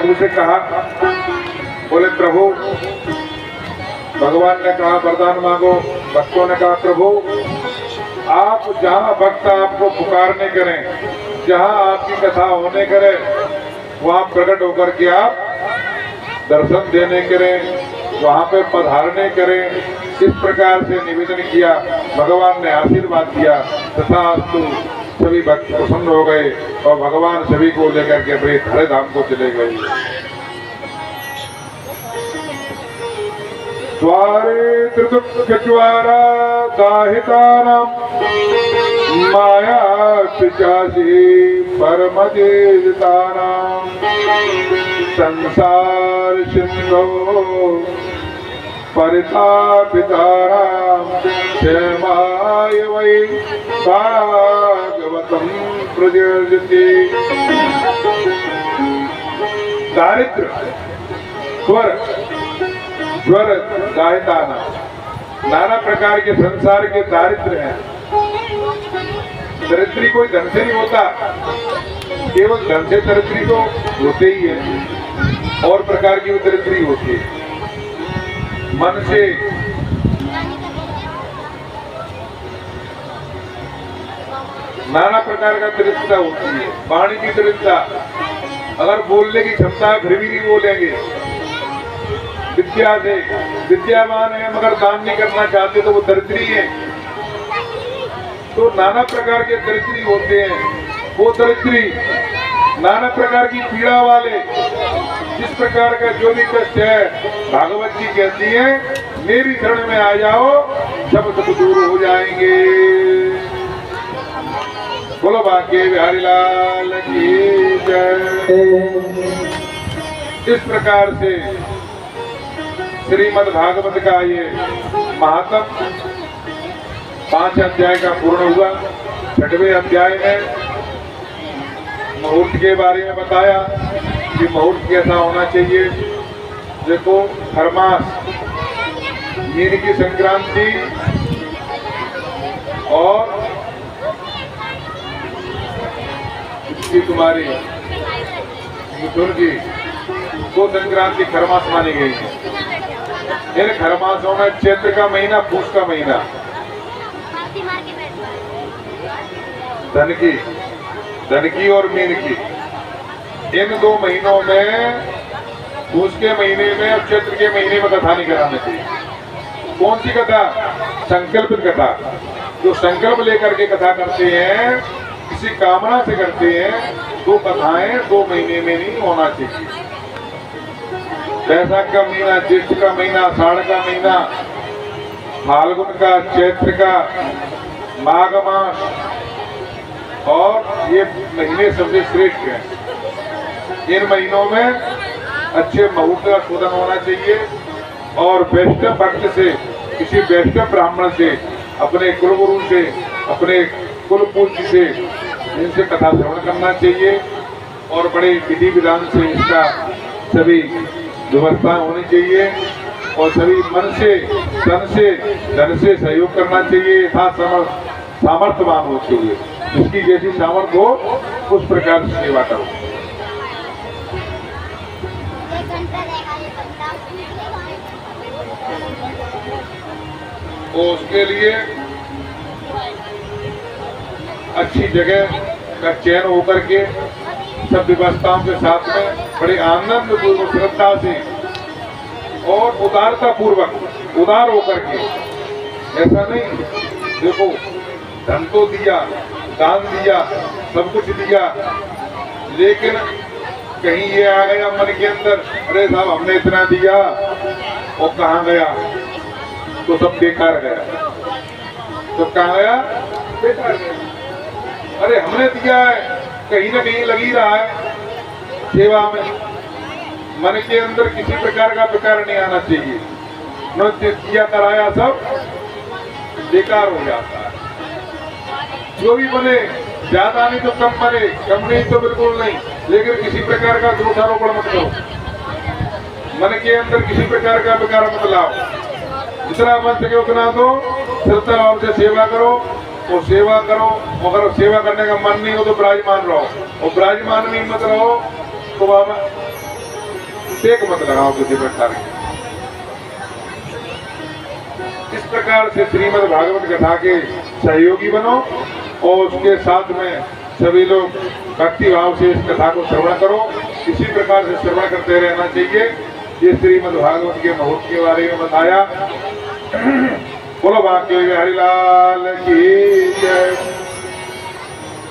प्रभु से कहा, बोले प्रभु, भगवान ने कहा वरदान मांगो। भक्तों ने कहा प्रभु, आप जहाँ भक्त आपको पुकारने करें, जहाँ आपकी कथा होने करे, वहाँ प्रकट होकर के आप दर्शन देने करें, वहाँ पे पधारने करें। इस प्रकार से निवेदन किया। भगवान ने आशीर्वाद दिया तथा सभी भक्त प्रसन्न हो गए और भगवान सभी को लेकर के अपने हरे धाम को चले गए। द्वारे त्रिदुःखज्वारा दाहितानां माया पिशाची परमदेवतानां संसार सिंधो परितापितानां क्षेमाय वै भागवतं प्रयोजति। दारिद्र ज्वर दाहिताना, नाना प्रकार के संसार के दारिद्र हैं। दरिद्री कोई धन से नहीं होता, केवल धन से दरिद्री तो होते ही है। और प्रकार की दरिद्री होती है, मन से, नाना प्रकार का दरिद्रता होती है। वाणी की दरिद्रता, अगर बोलने की क्षमता फिर भी नहीं बोलेंगे। विद्या से विद्यावान है मगर दान नहीं करना चाहते तो वो दरिद्री है। तो नाना प्रकार के दरिद्री होते हैं। वो दरिद्री नाना प्रकार की पीड़ा वाले, जिस प्रकार का जो भी कष्ट है, भागवत जी कहती है मेरी शरण में आ जाओ, सब सब दूर हो जाएंगे। बोलो भाग्य बिहारी लाल की जय। इस प्रकार से श्रीमद् भागवत का ये महात्म 5 अध्याय का पूर्ण हुआ। 6वें अध्याय में मुहूर्त के बारे में बताया कि मुहूर्त कैसा होना चाहिए। देखो, खरमास, मीन की संक्रांति और इसकी तुम्हारी मिथुन की दो संक्रांति खरमास मानी गई है। इन खरमासों में चैत्र का महीना, पूष का महीना, धन की और मीन की, इन 2 महीनों में, पूष के महीने में और चैत्र के महीने में कथा नहीं कराना चाहिए। कौन सी कथा? संकल्पित कथा। जो संकल्प लेकर के कथा करते हैं, किसी कामना से करते हैं, 2 कथाएं 2 महीने में नहीं होना चाहिए। वैशाख का महीना, ज्येष्ठ का महीना, आषाढ़ का महीना, फाल्गुन का, चैत्र का, माघ मास, और ये महीने सबसे श्रेष्ठ हैं। इन महीनों में अच्छे मुहूर्त का शोधन होना चाहिए और वैष्णव भक्त से, किसी वैष्णव ब्राह्मण से, अपने कुलगुरु से, अपने कुल पूज्य से, इनसे कथा श्रवण करना चाहिए और बड़े विधि विधान से इसका सभी व्यवस्था होनी चाहिए और सभी मन से, तन से, धन से सहयोग करना चाहिए। सामर्थ्यवान हो चाहिए, जिसकी जैसी सामर्थ्य हो उस प्रकार से सेवा करो। तो उसके लिए अच्छी जगह का चयन होकर के सब व्यवस्थाओं के साथ में बड़े आनंद पूर्वक, श्रद्धा से और उदारता पूर्वक, उदार होकर के, ऐसा नहीं देखो धन तो दिया, दान दिया, सब कुछ दिया, लेकिन कहीं ये आ गया मन के अंदर, अरे साहब हमने इतना दिया और कहाँ गया, तो सब बेकार गया। तो कहाँ गया? बेकार गया। अरे हमने दिया है, कहीं ना कहीं लगी रहा है सेवा में। मन के अंदर किसी प्रकार का विकार नहीं आना चाहिए। नृत्य किया कराया सब बेकार हो जाता है। जो भी बने, ज्यादा नहीं तो कम बने, कम नहीं तो बिल्कुल नहीं, लेकिन किसी प्रकार का दोषारोपण मत करो। मन के अंदर किसी प्रकार का विकार मत लाओ। जितना बन सके उतना दो, श्रद्धा भाव से सेवा करो और सेवा करो। अगर सेवा करने का मन नहीं हो तो विराजमान रहो, और विराजमान नहीं मत रहो तो बाबा टेक मत लगाओ किसी प्रकार की। इस प्रकार से श्रीमद् भागवत कथा के सहयोगी बनो और उसके साथ में सभी लोग भक्ति भाव से इस कथा को श्रवण करो। इसी प्रकार से श्रवण करते रहना चाहिए। ये श्रीमद् भागवत के मुहूर्त के बारे में बताया। बोलो बाकी हरिलाल की जय।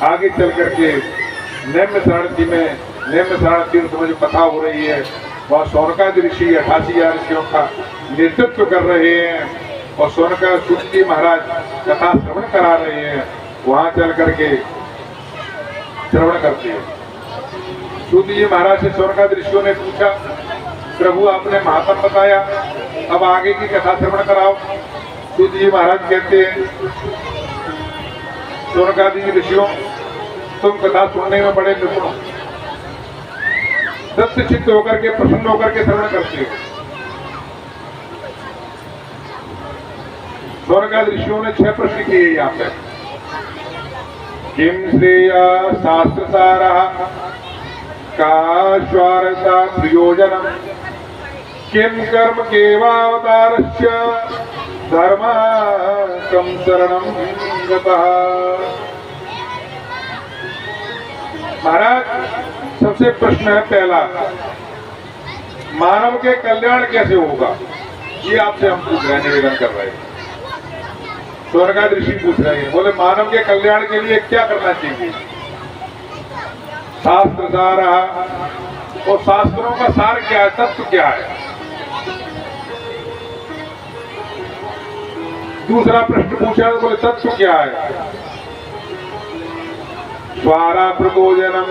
आगे चल करके निम्न शरणार्थी में निम्न शरणार्थी में जो कथा हो रही है वह सोनकादि ऋषि 88 ऋषियों का नेतृत्व कर रहे हैं और सोनका सूत जी महाराज कथा श्रवण करा रहे हैं। वहां चल करके श्रवण करते हैं। सूत जी महाराज से सोनकादि ऋषियों ने पूछा, प्रभु आपने महात्म बताया, अब आगे की कथा श्रवण कराओ। सूत जी महाराज कहते हैं, सोनकादि ऋषियों तुम कथा सुनने में बड़े निपुण हो, सत्य चित्त होकर के प्रसन्न होकर के श्रवण करते हो। सोनकादि ऋषियों ने 6 प्रश्न किए यहाँ पे। किम श्रेय शास्त्र सारः का स्वार्था प्रयोजनम किम कर्म केवावतारस्य धर्म कम शरणम गतः। महाराज सबसे प्रश्न है पहला, मानव के कल्याण कैसे होगा, ये आपसे हम पूछ रहे हैं, निवेदन कर रहे हैं। स्वर्गाद ऋषि पूछ रहे हैं, बोले मानव के कल्याण के लिए क्या करना चाहिए। शास्त्र सार, और शास्त्रों का सार क्या है, तत्व क्या है। दूसरा प्रश्न पूछा तो बोले तत्व क्या है। स्वारा प्रयोजनम,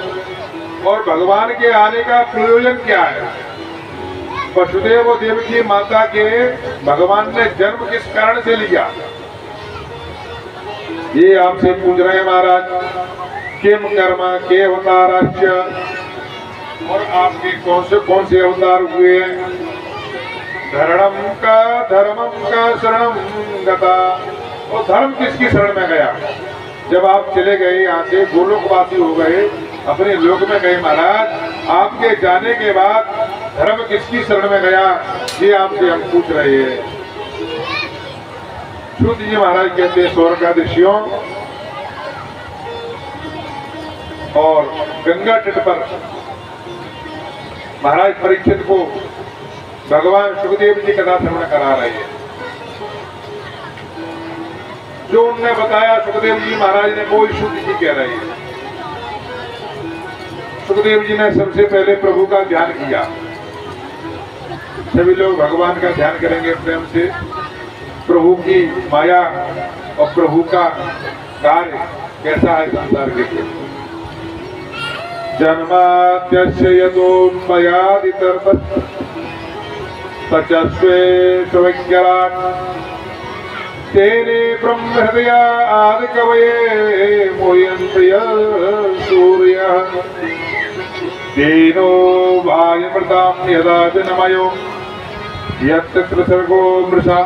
और भगवान के आने का प्रयोजन क्या है। वसुदेव और देवकी माता के भगवान ने जन्म किस कारण से लिया, ये आपसे पूछ रहे हैं महाराज। किम कर्म के अवताराच्य, और आपके कौन से अवतार हुए हैं। धर्मम का शरणम गता, और धर्म किसकी शरण में गया। जब आप चले गए यहाँ से, गोलोकवासी हो गए, अपने लोक में गए महाराज, आपके जाने के बाद धर्म किसकी शरण में गया, ये आपसे हम पूछ रहे हैं। सूत जी महाराज कहते हैं, स्वर्गादि ऋषियों और गंगा तट पर महाराज परीक्षित को भगवान सुखदेव जी कथा श्रवण करा रहे हैं। जो उनने बताया सुखदेव जी महाराज ने वो सूत जी कह रहे हैं। सुखदेव जी ने सबसे पहले प्रभु का ध्यान किया। सभी लोग भगवान का ध्यान करेंगे प्रेम से, प्रभु की माया और प्रभु का कार्य कैसा है संसार के लिए। जन्माद्यस्य यतोन्मयादितरतः सचस्वेशविज्ञराट् तेने ब्रह्म हृदय आदि कवये मुह्यन्ति सूर्यः तेनो वायुमृतां यदा जनमयो यत्र सर्गो मृषा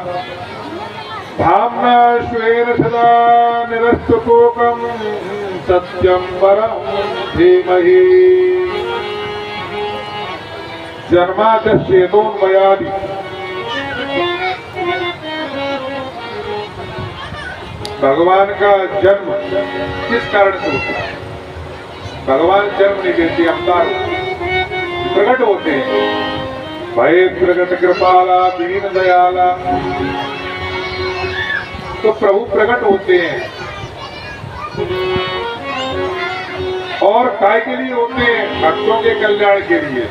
धाम्ना श्वेन सदा निरस्तकोकं सत्यं परं धीमहि। जन्माद्यस्य यतोन्मयादि, भगवान का जन्म किस कारण से होता है। भगवान जन्म नहीं देते, अवतार प्रकट होते हैं। भय प्रकट कृपाला दीन दयाला, तो प्रभु प्रकट होते हैं। और काय के लिए होते हैं, भक्तों के कल्याण के लिए।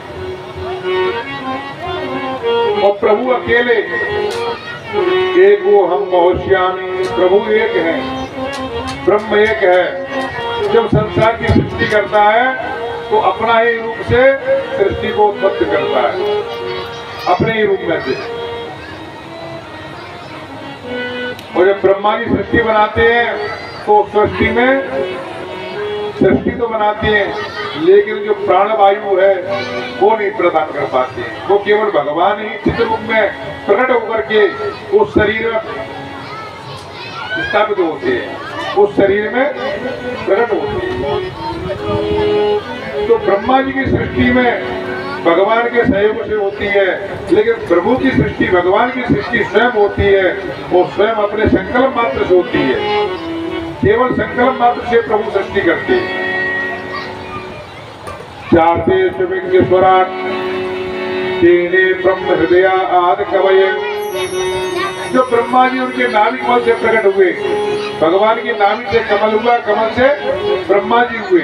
और प्रभु अकेले, एक वो हम बहुश्यामी, प्रभु एक है, ब्रह्म एक है। जब संसार की सृष्टि करता है तो अपना ही रूप से सृष्टि को उत्पत्ति करता है, अपने ही रूप में से। और जब ब्रह्मा जी सृष्टि बनाते हैं तो सृष्टि तो बनाते हैं, लेकिन जो प्राण वायु है वो नहीं प्रदान कर पाते हैं। वो केवल भगवान ही चित्र रूप में प्रकट होकर के उस शरीर में स्थापित होते हैं, उस शरीर में प्रकट होते हैं। तो ब्रह्मा जी की सृष्टि में भगवान के सहयोग से होती है, लेकिन प्रभु की सृष्टि, भगवान की सृष्टि स्वयं होती है, वो स्वयं अपने संकल्प मात्र से होती है। केवल संकल्प मात्र से प्रभु सृष्टि करते हैं। चारते स्वराट तेने ब्रह्म हृदय आदि कवये, जो ब्रह्मा जी उनके नाभि कमल से प्रकट हुए, भगवान की नाभि से कमल हुआ, कमल से ब्रह्मा जी हुए।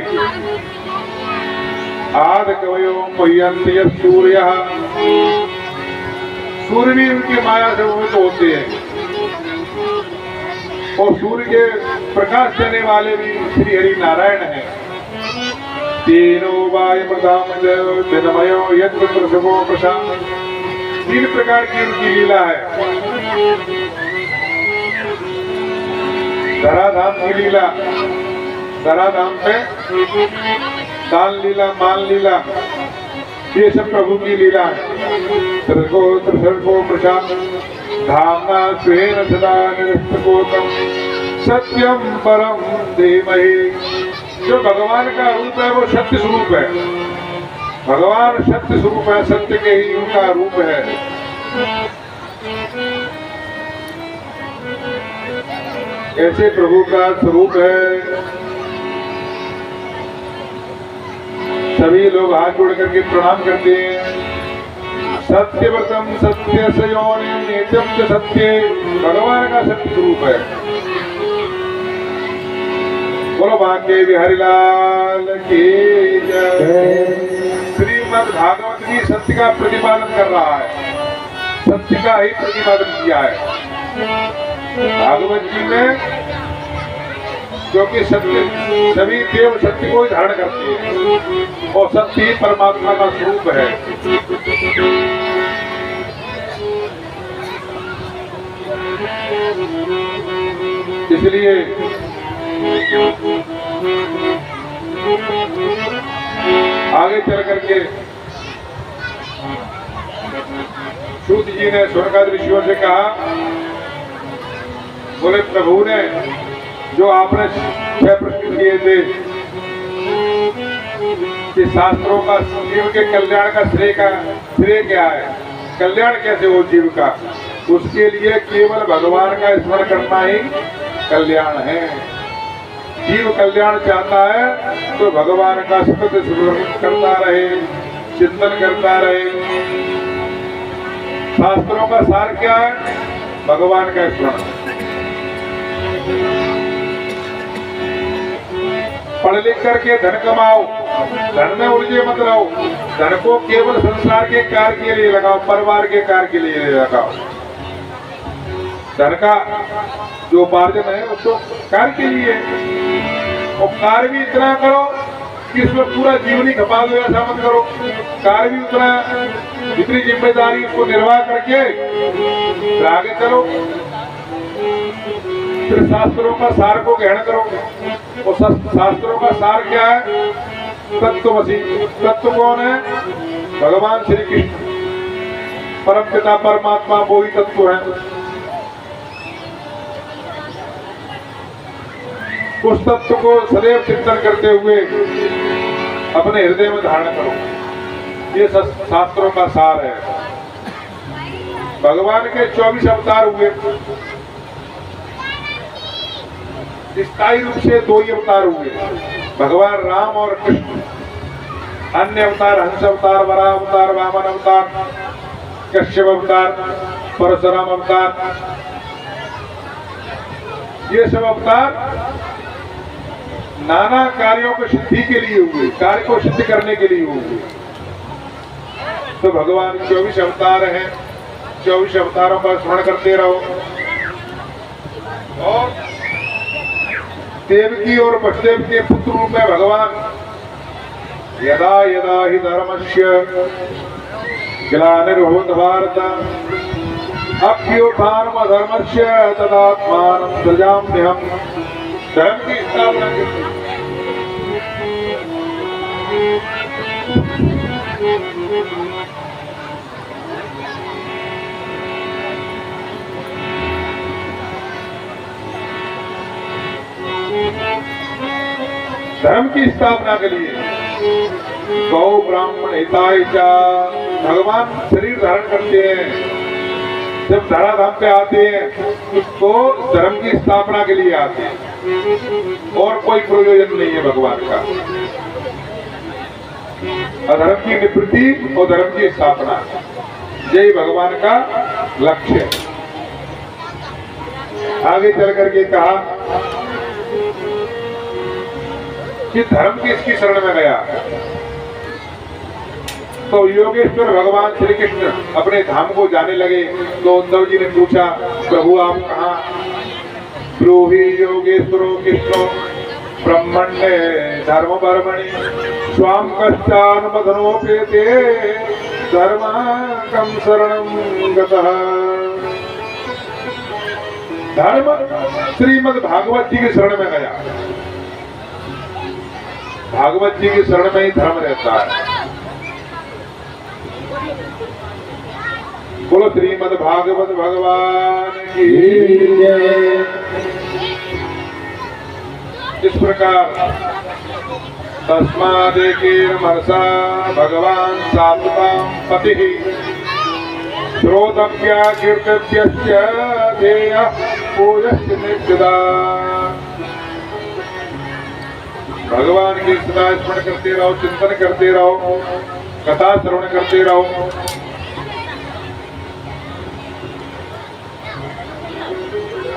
आदि कवयो मह्यन्ति सूर्य, सूर्य भी उनकी माया से मोहित होते हैं, और सूर्य के प्रकाश देने वाले भी श्री हरि नारायण हैं। तीनों वाय प्रधामयो यत्र प्रसवो प्रशांत, 3 प्रकार की उनकी लीला है। धराधाम की लीला, धराधाम पे दान लीला, मान लीला, ये सब प्रभु की लीला है। त्रिसर्गो प्रशांत धामना स्वेन सदा निरस्तकोतम सत्यम परम धीमहि। जो भगवान का रूप है वो सत्य स्वरूप है, भगवान सत्य स्वरूप है, सत्य के ही उनका रूप है। ऐसे प्रभु का स्वरूप है। सभी लोग हाथ जोड़ करके प्रणाम करते हैं। सत्यव्रतम सत्य सयोनि नित्यम च सत्य, भगवान का सत्य स्वरूप है। बोलो भाग्य बिहारी लाल की जय। श्रीमद् भागवत भी सत्य का प्रतिपादन कर रहा है, सत्य का ही प्रतिपादन किया है भागवत जी में, क्योंकि सत्य, सभी देव सत्य को ही धारण करते हैं, और सत्य ही परमात्मा का स्वरूप है। इसलिए आगे चल करके सूत जी ने स्वर्गादि ऋषियों से कहा, बोले प्रभु ने जो आपने 6 प्रश्न किए थे कि शास्त्रों का जीव के कल्याण का श्रेय क्या है, कल्याण कैसे हो जीव का, उसके लिए केवल भगवान का स्मरण करना ही कल्याण है। जीव कल्याण चाहता है तो भगवान का सतत स्मरण करता रहे, चिंतन करता रहे। शास्त्रों का सार क्या है? भगवान का स्मरण। पढ़ लिख करके धन कमाओ, धन में उलझे मत रहो, धन को केवल संसार के कार्य के लिए लगाओ, परिवार के कार्य के लिए लगाओ। धन का जो उपार्जन है उसको कार्य के लिए, और कार्य भी इतना करो कि इसमें पूरा जीवन ही खपा दो, ऐसा मत करो। कार्य भी उतना, जितनी जिम्मेदारी उसको निर्वाह करके आगे चलो। फिर शास्त्रों का सार को ग्रहण करो, और शास्त्रों का सार क्या है? तत्वमसि। तत्व कौन है? भगवान श्री कृष्ण, परम पिता परमात्मा, वो ही तत्व है। उस तत्व को सदैव चिंतन करते हुए अपने हृदय में धारण करो। ये शास्त्रों का सार है। भगवान के 24 अवतार हुए, स्थायी रूप से 2 ही अवतार हुए, भगवान राम और कृष्ण। अन्य अवतार हंस अवतार, वराह अवतार, वामन अवतार, कश्यप अवतार, परशुराम अवतार, ये सब अवतार नाना कार्यों को सिद्धि के लिए हुए, कार्य को सिद्ध करने के लिए हुए। तो भगवान 24 अवतार हैं, 24 अवतारों का स्मरण करते रहो। और देवकी और वसुदेव के पुत्र रूप में भगवान यदा यदा हि धर्मस्य ग्लानिर्भूत भारत अभ्युत्थानम् अधर्मस्य तदात्मानं सृजाम्यहम्। धर्म की स्थापना करते, धर्म की स्थापना के लिए गौ ब्राह्मण हिताय च। भगवान शरीर धारण करते हैं, जब धराधाम पे आते हैं तो धर्म की स्थापना के लिए आते हैं, और कोई प्रयोजन नहीं है भगवान का। अधर्म की निवृत्ति और धर्म की स्थापना, यही भगवान का लक्ष्य है। आगे चल करके कहा कि धर्म किसकी शरण में गया, तो योगेश्वर भगवान श्री कृष्ण अपने धाम को जाने लगे। तो उद्धव जी ने पूछा, प्रभु आप कहाँ? ब्रूहि योगेश्वरो कृष्णो ब्रह्मण्य धर्म वर्मणि स्वाम कष्टानुमोपेते धर्माकं शरणं गतः। धर्म श्रीमद् भागवत जी की शरण में गया। भागवत जी की शरण में ही धर्म रहता है। बोलो श्रीमद् भागवत भगवान की जय। इस प्रकार तस्मादेकेर्मनसा भगवान सात्वतां पतिः श्रोतव्या कीर्तव्यश्च ध्येयः पूज्यश्च नित्यदा। भगवान के सदा स्मरण करते रहो, चिंतन करते रहो, कथा श्रवण करते रहो।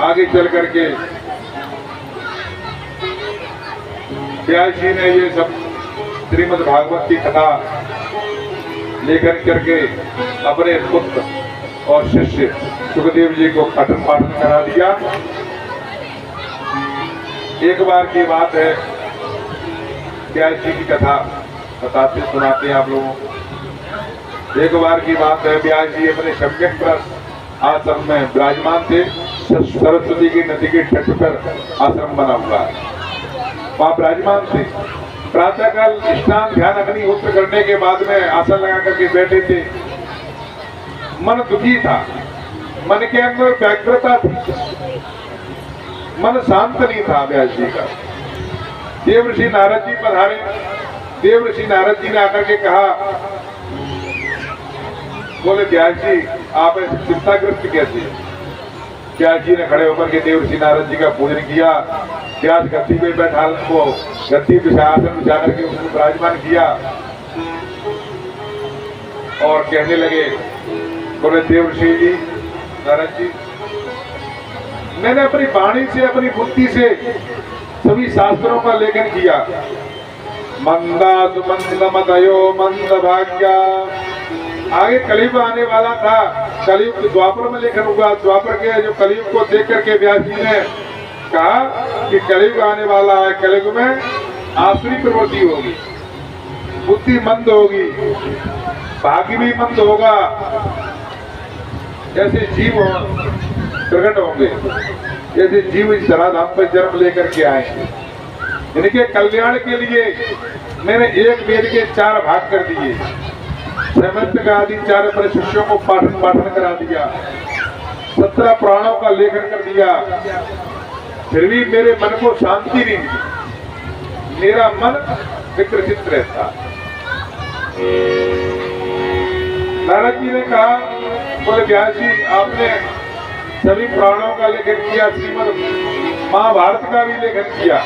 आगे चल करके व्यास जी ने ये सब श्रीमद् भागवत की कथा लेकर करके अपने पुत्र और शिष्य सुखदेव जी को पठन पाठन करा दिया। एक बार की बात है, व्यास जी की कथा बताते सुनाते हैं आप लोगों को। एक बार की बात है, व्यास जी अपने सम्यक आश्रम में विराजमान थे। सरस्वती की नदी के तट पर आश्रम बना हुआ है, वहाँ विराजमान थे। प्रातःकाल स्नान ध्यान अग्निहोत्र करने के बाद में आसन लगा करके बैठे थे। मन दुखी था, मन के अंदर व्यग्रता थी, मन शांत नहीं था व्यास जी का। देव ऋषि नारद जी पधारे। देव ऋषि नारद जी ने आकर के कहा, बोले व्यास जी आप चिंताग्रस्त कैसे? व्यास जी ने खड़े होकर के देव ऋषि नारद जी का पूजन किया। व्यास गद्दी पे बैठा को गद्दी आसन बिछा करके उसको विराजमान किया और कहने लगे, बोले देव ऋषि जी नारद जी, मैंने अपनी वाणी से अपनी बुद्धि से सभी शास्त्रों का लेखन किया। मंदास मंद मदयो मंद भाग्या। आगे कलयुग आने वाला था, कलयुग द्वापर में लेखन हुआ। द्वापर के जो कलयुग को देख करके व्यास जी ने कहा कि कलयुग आने वाला है, कलयुग में आसुरी प्रवृत्ति होगी, बुद्धि मंद होगी, भाग्य भी मंद होगा, जैसे जीव प्रकट होंगे, जैसे जीव इस धराधाम पर जन्म लेकर के आएंगे। इनके कल्याण के लिए मैंने एक वेद के 4 भाग कर दिए। हेमंत का आदि 4 अपने शिष्यों को पाठन करा दिया। 17 पुराणों का लेखन कर दिया। फिर भी मेरे मन को शांति नहीं मिली, मेरा मन विकसित रहता। नारद जी ने कहा, बोले व्यास जी आपने सभी पुराणों का लेखन किया, श्रीमद् महाभारत का भी लेखन किया।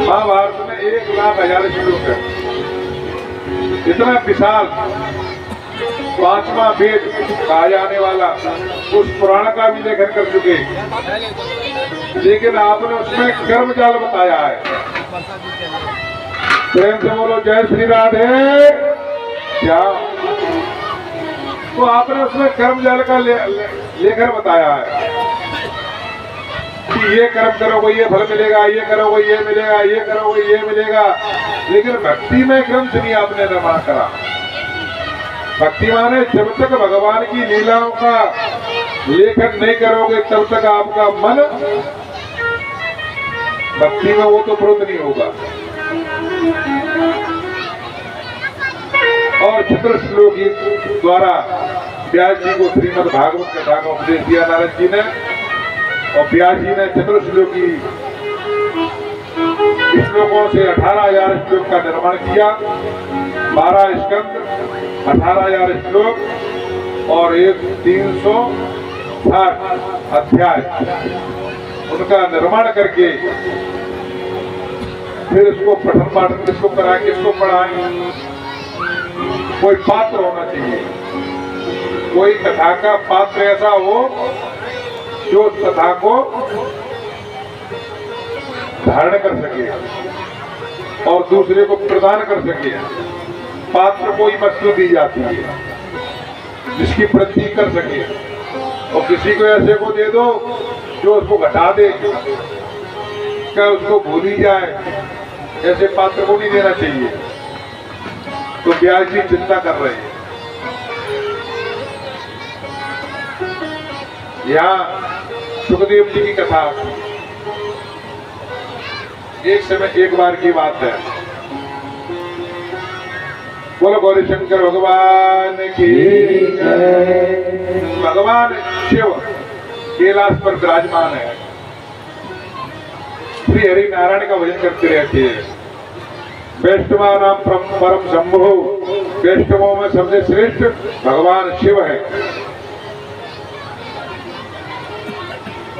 महाभारत में 1,00,000 श्लोक है। इतना विशाल 5वां वेद कहा जाने वाला उस पुराण का भी लेखन कर चुके, लेकिन आपने उसमें कर्मजाल बताया है। प्रेम से बोलो जय श्री राधे। क्या तो आपने उसमें कर्मजाल का लेखन बताया है कि ये कर्म करोगे ये फल मिलेगा, ये करोगे ये मिलेगा, ये करोगे ये मिलेगा। लेकिन भक्ति में ग्रंथ नहीं आपने निर्माण करा। भक्ति माने जब तक भगवान की लीलाओं का लेखन नहीं करोगे तब तक आपका मन भक्ति में वो तो प्रवृत्त नहीं होगा। और चतुर्श्लोकी द्वारा व्यास जी को श्रीमद् भागवत कथा का उपदेश दिया नारद जी ने, और व्यास जी ने चतुर्श्लोकी श्लोकों से 18,000 श्लोक का निर्माण किया। 12 स्कंद, 18,000 श्लोक और एक 360 अध्याय उनका निर्माण करके फिर उसको पठन पाठन किसको कराएं, किसको पढ़ाएं। कोई पात्र होना चाहिए, कोई कथा का पात्र ऐसा हो जो कथा को धारण कर सके और दूसरे को प्रदान कर सके। पात्र को ही वस्तु दी जाती है जिसकी वृद्धि कर सके, और किसी को ऐसे को दे दो जो उसको घटा दे, क्या उसको भूल ही जाए, ऐसे पात्र को नहीं देना चाहिए। तो ब्यास जी चिंता कर रहे हैं। यहाँ सुखदेव जी की कथा एक समय एक बार की बात है। बोलो गौरी शंकर भगवान की। भगवान शिव कैलाश पर विराजमान है, श्री हरि नारायण का भजन करते रहते हैं। वैष्णवा नाम परम शंभु, वैष्णवों में सबसे श्रेष्ठ भगवान शिव है।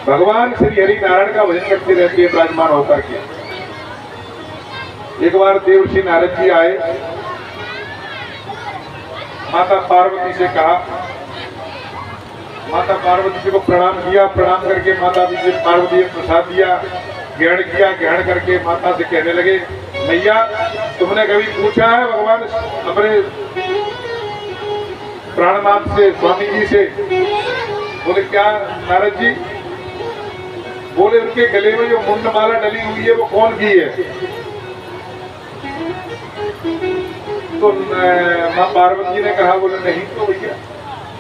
भगवान श्री हरि नारायण का भजन करते रहते हैं विराजमान होकर के। एक बार देवर्षि नारद जी आए, माता पार्वती से कहा, माता पार्वती जी को प्रणाम किया, प्रणाम करके माता जी पार्वती ने प्रसाद दिया, ग्रहण किया, ग्रहण करके माता से कहने लगे, मैया तुमने कभी पूछा है भगवान अपने प्राणनाथ से, स्वामी जी से? बोले क्या नारद जी? बोले उनके गले में जो मुंडमाला डली हुई है वो कौन की है? तो माँ पार्वती जी ने कहा, बोले नहीं तो भैया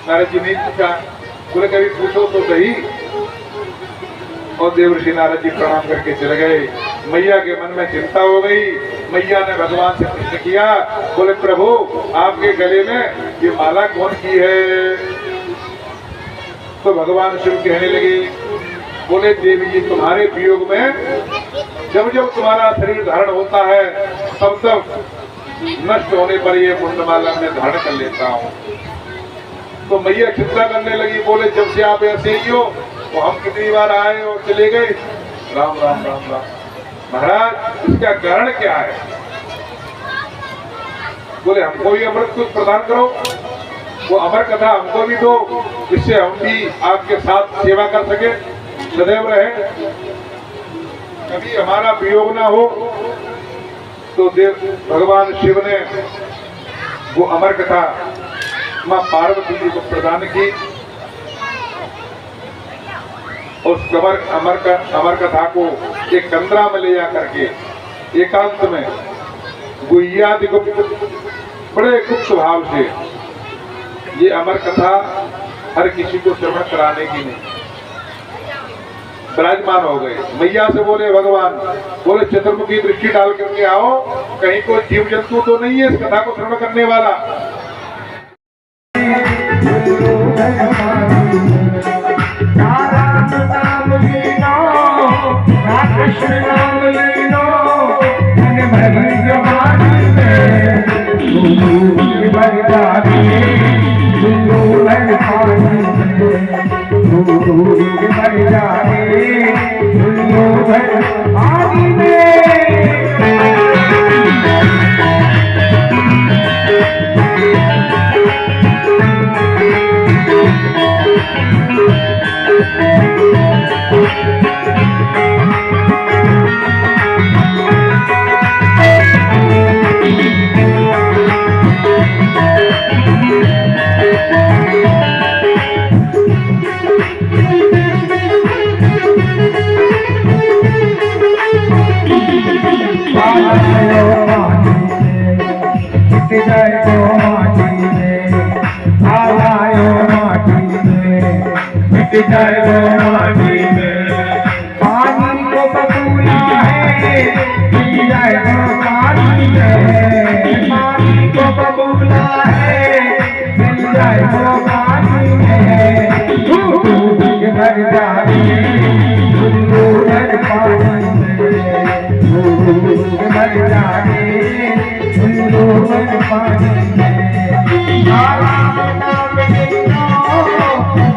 नारद जी नहीं पूछा। बोले कभी पूछो तो सही। और देवर्षि नारद जी प्रणाम करके चले गए। मैया के मन में चिंता हो गई। मैया ने भगवान से प्रश्न किया, बोले प्रभु आपके गले में ये माला कौन की है? तो भगवान शिव कहने लगे, बोले देवी जी तुम्हारे वियोग में जब जब तुम्हारा शरीर धारण होता है तब तब नष्ट होने पर ये मुंडमाला में धारण कर लेता हूँ। तो मैया चिंता करने लगी, बोले जब से आप ऐसे ही हो तो हम कितनी बार आए और चले गए। राम राम राम राम। महाराज इसका कारण क्या है? बोले हमको भी अमृत कुछ प्रदान करो, वो अमर कथा हमको भी दो, जिससे हम भी आपके साथ सेवा कर सके, सदैव रहे, कभी हमारा वियोग ना हो। तो देव भगवान शिव ने वो अमर कथा मां पार्वती जी को प्रदान की। उस अमर कथा को एक कंदरा में ले जाकर के एकांत में गुह्यादि को बड़े गुप्त भाव से, ये अमर कथा हर किसी को श्रवण कराने की नहीं, विराजमान हो गए। मैया से बोले भगवान, बोले चतुर्मुखी दृष्टि डाल करके आओ, कहीं कोई जीव जंतु तो नहीं है इस कथा को श्रवण करने वाला। पानी को बबूला है, पानी को बबूला है, मिल जाए वो पानी में मर जाए, मर जाए राम नाम ले लो,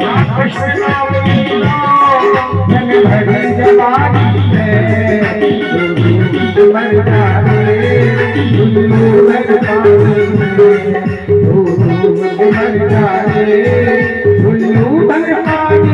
या कृष्ण नाम ले लो, जन भरी जवानी में दूध मर जाए, दूध मर जाए, दूध मर जाए, उल्लू मर जाए।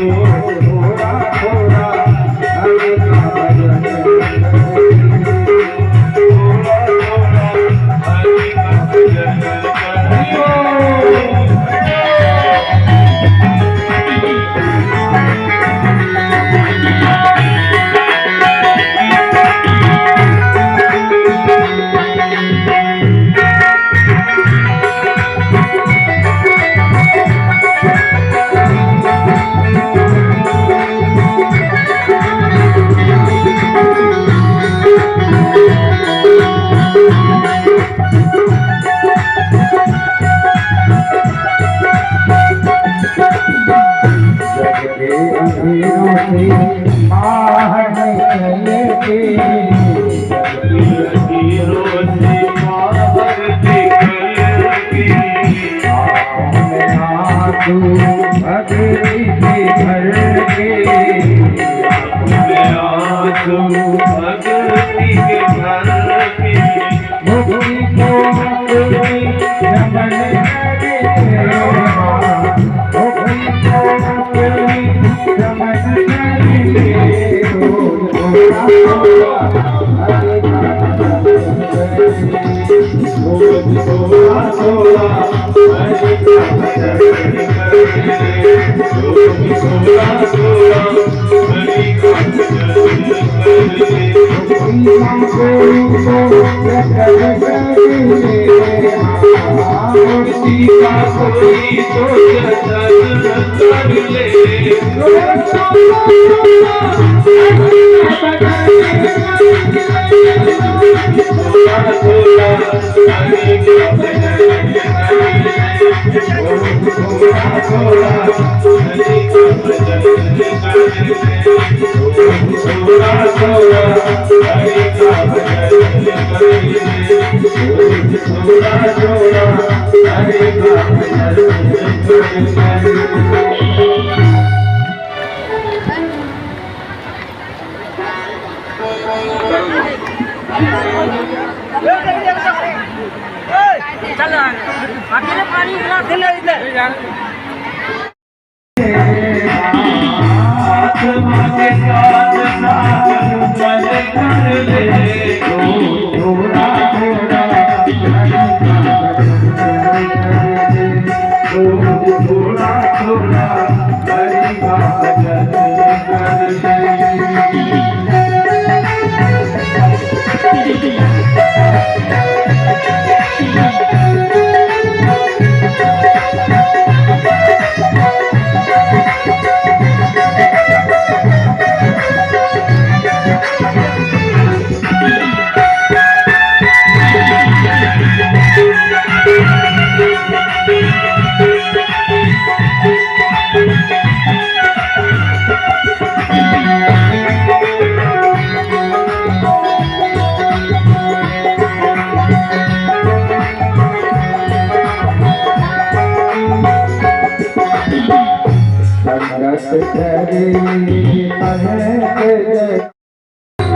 Oh आंसू भक्ति के भर के आंसू भक्ति के भर के मुक्ति को मुक्ति रमन करे मुक्ति को मुक्ति रमन चल अकेले पानी गिलास ले इधर आत्मा के साथ साथ मन कर ले थोड़ा थोड़ा थोड़ा थोड़ा हरि भजन कर ले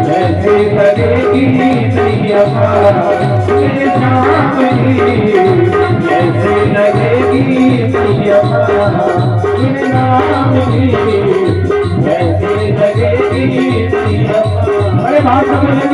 जैसे करेगी प्रिया जैसे लगेगी प्रिया जैसे लगेगी प्रिया अरे बात समझ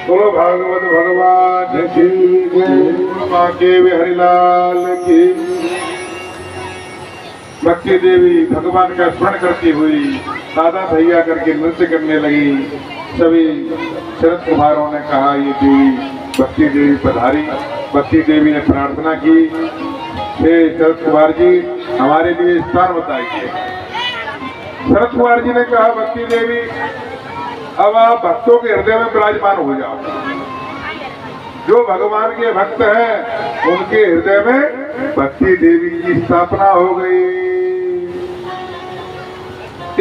बोलो भागवत भगवान की जय। माँ के हरिलाल की। भक्ति देवी भगवान का स्मरण करती हुई दादा भैया करके नृत्य करने लगी। सभी शरद कुमारों ने कहा ये देवी भक्ति देवी पधारी। भक्ति देवी ने प्रार्थना की, हे शरद कुमार जी हमारे लिए स्थान बताइए। शरद कुमार जी ने कहा, भक्ति देवी अब आप भक्तों के हृदय में विराजमान हो जाओ। जो भगवान के भक्त हैं उनके हृदय में भक्ति देवी की स्थापना हो गई।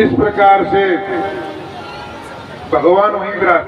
इस प्रकार से भगवान वहीं विराज